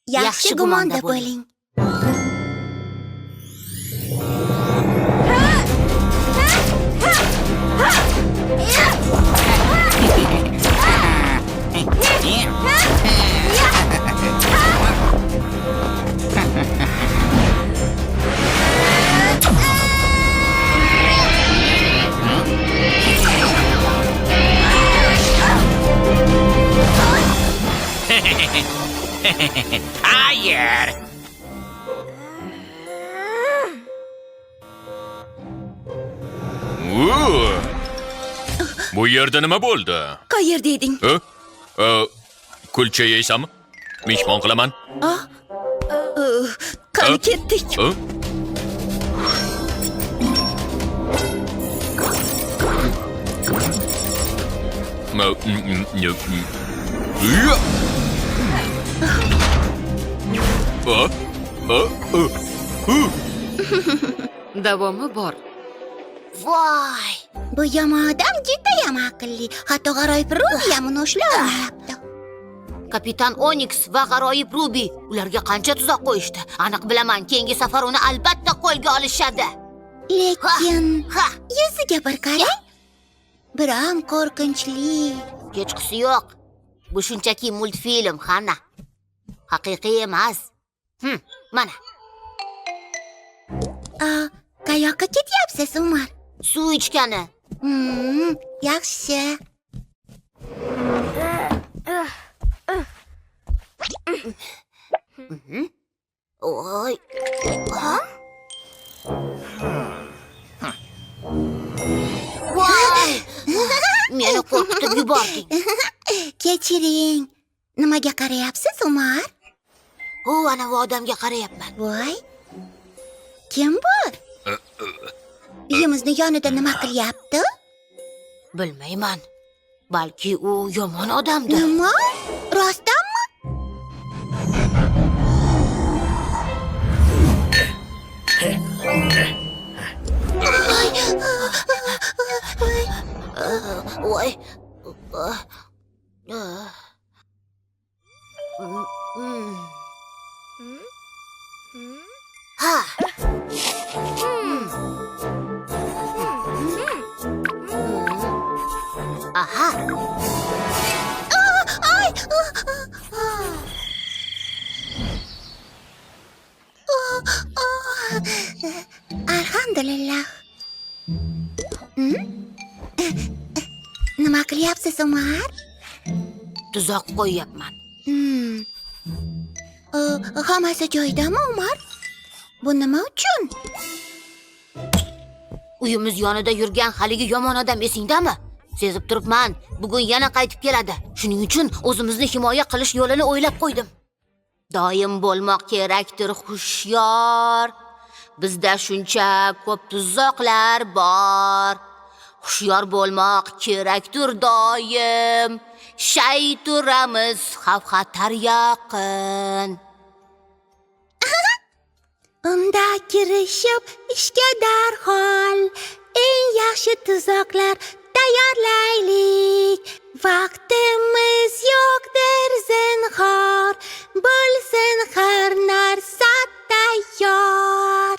Yaxshi gumonda bo'ling. Hayır. Bu yerda nima bo'ldi? Qayerda eding? Kulcha yeysanmi? Mehmon qilaman. Qani ketdik. Davomi bor. Voy, bu yomon odam judayam aqlli. Hatto g'aroyib Ruby ham uni ushlay olmayapti. Kapitan Onyx va g'aroyib Ruby ularga qancha tuzoq qo'yishdi. Aniq bilaman, keyingi safar uni albatta qo'lga olishadi. Lekin Ha, yuziga bir qarang. Biram qo'rqinchli. hechqisi yo'q. Bu shunchaki multfilm, Hanna. Haqiqiy emas. Mana, Qayoqqa ketyapsiz, Umar? suv ichgani. Yaxshi. Oy. Voy! Meni qo'rqitib yubording. Kechiring. Nimaga qarayapsiz, Umar? Ana bu odamga qarayapman. Voy. Kim bor? Uyimizni yonida nima qilyapti? Bilmayman. Balki u yomon odamdir. Nima? Rostdanmi? Voy. Ha. Aha. Alhamdulillah. Nima qilyapsiz, Umar? Tuzoq qo'yyapman. Hammasi joyidami, Umar? Bu nima uchun? Uyimiz yonida yurgan haligi yomon odam esingdami? Sezib turibman, bugun yana qaytib keladi. Shuning uchun o'zimizni himoya qilish yo'lini o'ylab qo'ydim. Doim bo'lmoq kerakdir hushyor. Bizda shuncha ko'p tuzoqlar bor. Hushyor bo'lmoq kerakdir doim. Shay turamiz xavf-xatar yaqin. Unda kirishib ishga darhol eng yaxshi tuzoqlar tayyorlaylik. Vaqtimiz yo'qdir zinhor, bo'lsin har narsa tayyor.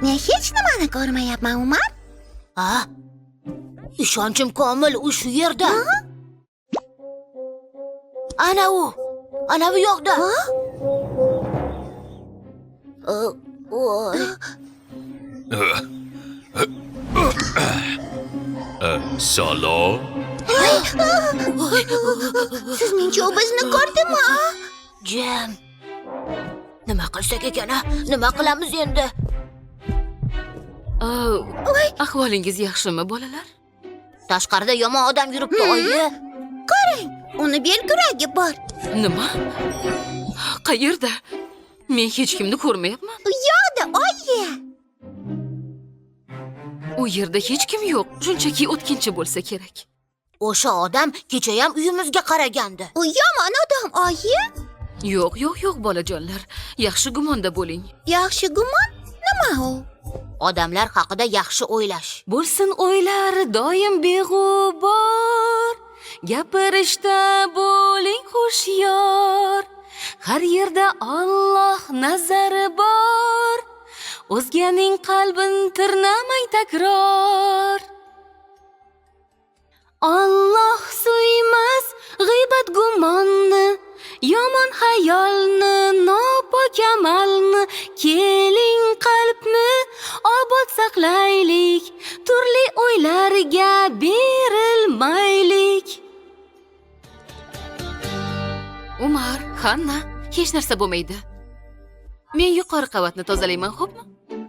Men hech nimani ko'rmayapman, Umar. Ishonchim komil, u shu yerda. Ana u. Ana bu yoqda. Voy. Salom. Sizningcha u bizni ko'rdimi? Jam. Nima qilsak ekan? Nima qilamiz endi? Ahvolingiz yaxshimi, bolalar? Tashqarida yomon odam yuribdi, oyi. Qarang, uni belkuragi bor. Nima? Qayerda? Men hech kimni ko'rmayapman. U yoqda, oyi. U yerda hech kim yo'q. Shunchaki o'tkinchi bo'lsa kerak. O'sha odam kecha ham uyimizga qaragandi. U yomon odam, oyi. Yo'q, bolajonlar. Yaxshi gumonda bo'ling. Yaxshi gumon? Nima u? Odamlar haqida yaxshi o'ylash. Bo'lsin o'ylar doim beg'ubor. Gapirishda bo'ling hushyor. Har yerda Alloh nazari bor. O'zganing qalbin tirnamang takror. Alloh suymas g'iybat gumonni, yomon xayolni, nopok amalni. Keling qalbni obod saqlaylik, turli o'ylarga berilmaylik. Umar, Hanna, hech narsa bo'lmaydi. Men yuqori qavatni tozalayman, xo'pmi?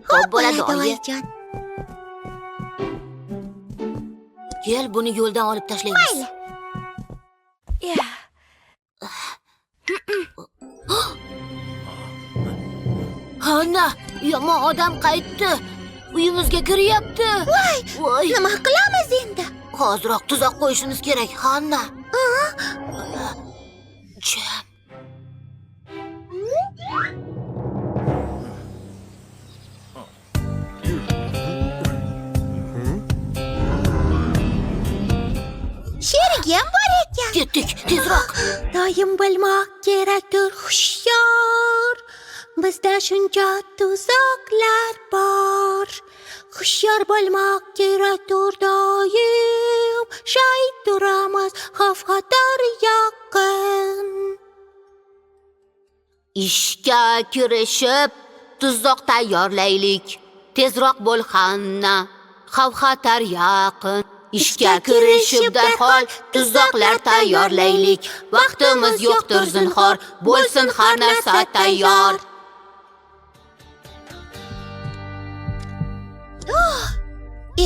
Xo'p bo'ladi, oyi. oyijon. Kel, buni yo'ldan olib tashlaymiz. Mayli. Hanna, yomon odam qaytdi. Uyimizga kiryapti. Voy, Nima qilamiz endi? hoziroq tuzoq qo'yishimiz kerak, Hanna. Jam. Sherigi ham bor ekan. Ketdik, tezroq. Doim bo'lmoq kerakdir hushyor. Bizda shuncha tuzoqlar bor. Hushyor bo'lmoq kerakdir doim. Shayt turamiz xavf-xatar yaqin. Ishga kirishib, tuzoq tayyorlaylik. Tezroq bo'l, Hanna. Xavf-xatar yaqin. Ishga kirishib darhol tuzoqlar tayyorlaylik. Vaqtimiz yo'qdir zinhor, bo'lsin har narsa tayyor.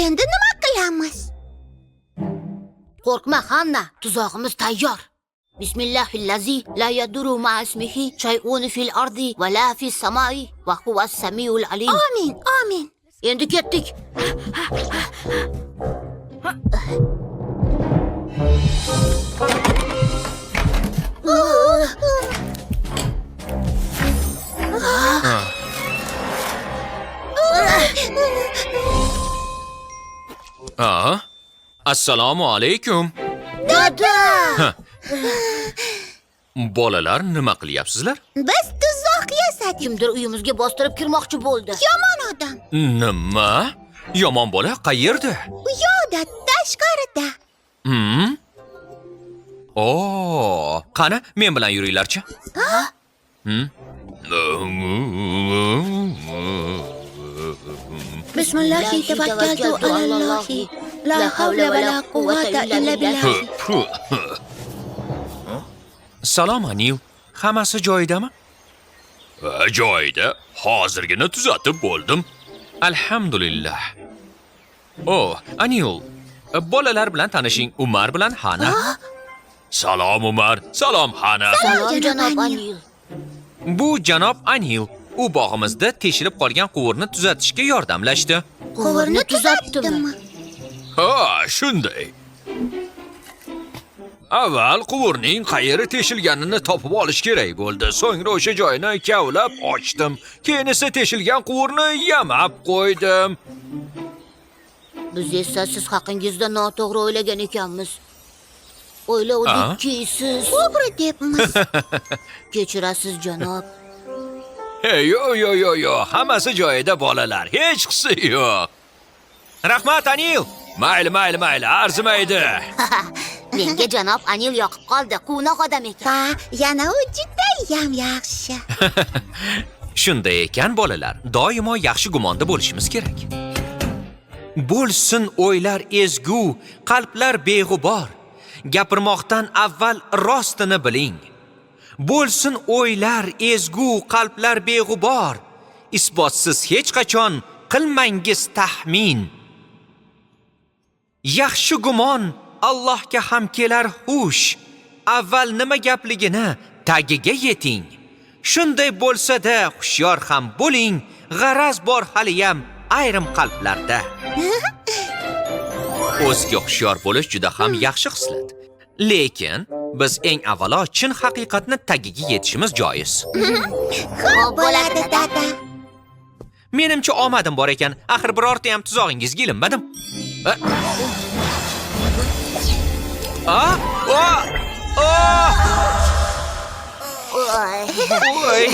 Endi nima qilamiz? Qo'rqma, Hanna, tuzog'imiz tayyor. Bismillahillazi la yaduru ma ismihi shay'un fil ardi va la fis samai va huwas samiul alim. Amin, amin. Endi ketdik. Assalomu alaykum. Dada! Bolalar, nima qilyapsizlar? Biz tuzoq yasadik. Kimdir uyimizga bostirib kirmoqchi bo'ldi. Yomon odam. Nima? Yomon bola qayerda? U yoqda, tashqarida. Qani, men bilan yuringlarchi. Bismillahi tavakkaltu alallohi. La havla va la quvvata illa billah. Salom, Anil. Hammasi joyidami? Joyida. Hozirgina tuzatib bo'ldim. Alhamdulillah. Anil, bolalar bilan tanishing, Umar bilan Hana. Salom Umar, salom Hana. Salom janob Anil. Bu janob Anil. U bog'imizda teshilib qolgan quvurni tuzatishga yordamlashdi. Quvurni tuzatdimi? Ha, shunday. Avval quvurning qayeri teshilganini topib olish kerak bo'ldi. So'ngra o'sha joyni kavlab ochdim. Keyin esa teshilgan quvurni yamab qo'ydim. Biz esa siz haqingizda noto'g'ri o'ylagan ekanmiz. O'ylovdikki siz To'g'ri debmiz. kechirasiz janob. Yo, hammasi joyida bolalar. Hech qisi yo'q. Rahmat Anil. Mayli, arzimaydi. Menga janob Anil yoqib qoldi. Quvnoq odam ekan. Va yana u judayam yaxshi. Shunday ekan bolalar, doimo yaxshi gumonda bo'lishimiz kerak. Bo'lsin o'ylar ezgu, qalblar beg'ubor. Gapirmoqdan avval rostini biling. Bo'lsin o'ylar ezgu, qalblar beg'ubor. Isbotsiz hech qachon qilmangiz taxmin. Yaxshi gumon Allohga ham kelar xush. Avval nima gapligini tagiga yeting. Shunday bo'lsa-da hushyor ham bo'ling. G'araz bor haliyam ayrim qalblarda. O'zga hushyor bo'lish juda ham yaxshi xislat. Lekin biz eng avvalo chin haqiqatni tagiga yetishimiz joiz. Xo'p bo'ladi, dada. Menimcha omadim bor ekan. Axir birorta ham tuzog'ingizga ilinmadim. Voy.